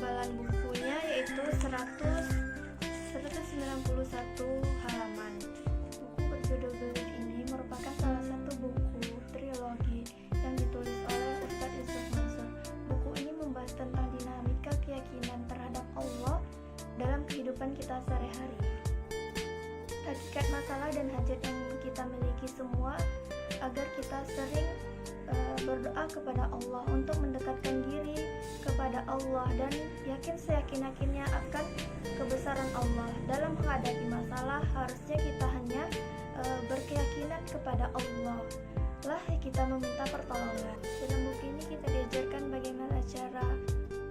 Ketebalan bukunya yaitu 191 halaman. Buku berjudul Belief ini merupakan salah satu buku trilogi yang ditulis oleh Ustadz Yusuf Mansur. Buku ini membahas tentang dinamika keyakinan terhadap Allah dalam kehidupan kita sehari-hari. Hakikat masalah dan hajat yang kita miliki semua agar kita sering berdoa kepada Allah untuk mendekatkan diri kepada Allah dan yakin seyakin-yakinnya akan kebesaran Allah. Dalam menghadapi masalah harusnya kita hanya berkeyakinan kepada Allah lah kita meminta pertolongan. Dalam buku ini kita diajarkan bagaimana cara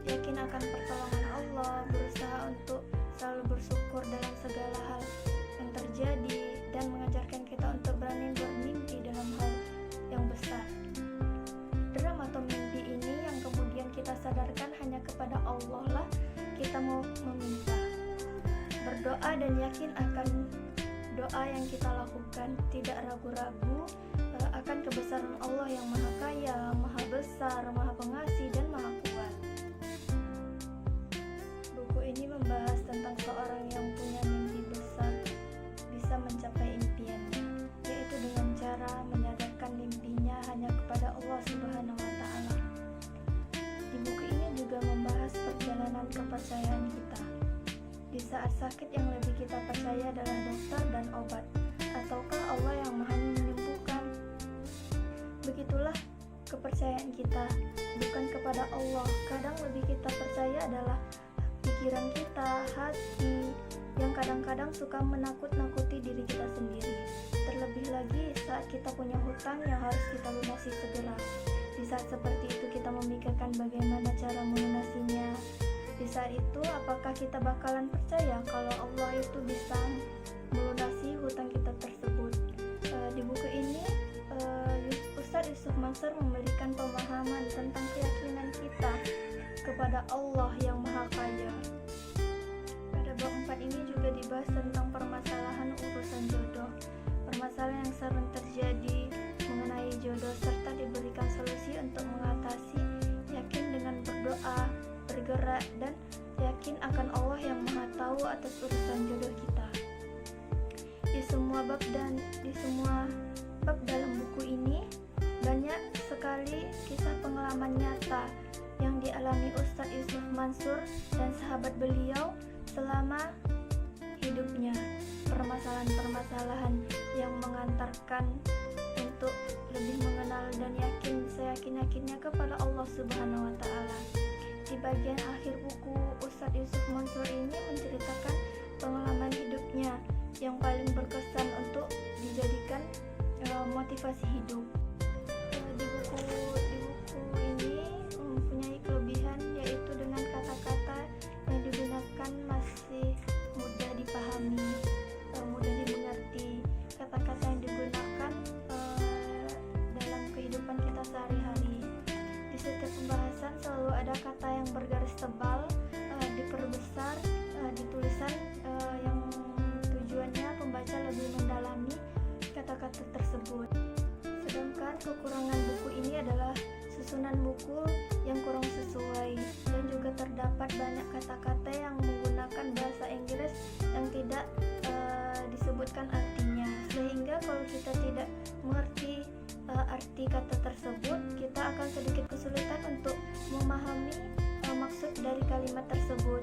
yakin akan pertolongan Allah, berusaha untuk selalu bersyukur dalam segala hal yang terjadi, dan mengajarkan kita untuk berani bermimpi dalam hal yang besar. Dalam atau mimpi ini yang kemudian kita sadarkan hanya kepada Allah lah kita mau meminta, berdoa dan yakin akan doa yang kita lakukan, tidak ragu-ragu akan kebesaran Allah yang maha kaya, maha besar, maha pengasih, dan maha kuat. Buku ini membahas tentang seorang yang punya mimpi besar bisa mencapai impiannya, yaitu dengan cara menyadarkan mimpinya hanya kepada Allah Subhanahu wa Ta'ala. Di buku ini juga membahas perjalanan kepercayaan kita. Di saat sakit yang lebih kita percaya adalah dokter dan obat, ataukah Allah yang maha menyembuhkan? Begitulah kepercayaan kita, bukan kepada Allah. Kadang lebih kita percaya adalah pikiran kita, hati, yang kadang-kadang suka menakut-nakuti diri kita sendiri. Terlebih lagi saat kita punya hutang yang harus kita lunasi segera. Di saat seperti itu kita memikirkan bagaimana cara melunasinya. Di saat itu apakah kita bakalan percaya kalau Allah itu bisa melunasi hutang kita tersebut? Di buku ini Ustadz Yusuf Mansur memberikan pemahaman tentang keyakinan kita kepada Allah yang maha kaya. Pada bab 4 ini juga dibahas tentang permasalahan urusan jodoh, permasalahan yang sering terjadi mengenai jodoh, serta diberikan solusi untuk mengatasi. Yakin dengan berdoa, bergerak, dan yakin akan Allah yang maha tahu atas urusan jodoh kita. Di semua bab dalam buku ini banyak sekali kisah pengalaman nyata yang dialami Ustadz Yusuf Mansur dan sahabat beliau selama hidupnya. Permasalahan-permasalahan yang mengantarkan untuk lebih mengenal dan yakin seyakin-yakinnya kepada Allah Subhanahu wa Ta'ala. Di bagian akhir buku, Ustadz Yusuf Mansur ini menceritakan pengalaman hidupnya yang paling berkesan untuk dijadikan motivasi hidup. Di buku ini mempunyai kelebihan, yaitu dengan kata-kata yang digunakan masih mudah dipahami, mudah dimengerti. Kata-kata yang digunakan dalam kehidupan kita sehari-hari. Di setiap pembahasan selalu ada kata yang bergaris tebal, diperbesar di tulisan yang tujuannya pembaca lebih mendalami kata-kata tersebut. Sedangkan kekurangan buku ini adalah susunan buku yang kurang sesuai, dan juga terdapat banyak kata-kata yang menggunakan bahasa Inggris yang tidak disebutkan artinya, sehingga kalau kita tidak mengerti arti kata tersebut, kita akan sedikit kesulitan untuk memahami maksud dari kalimat tersebut.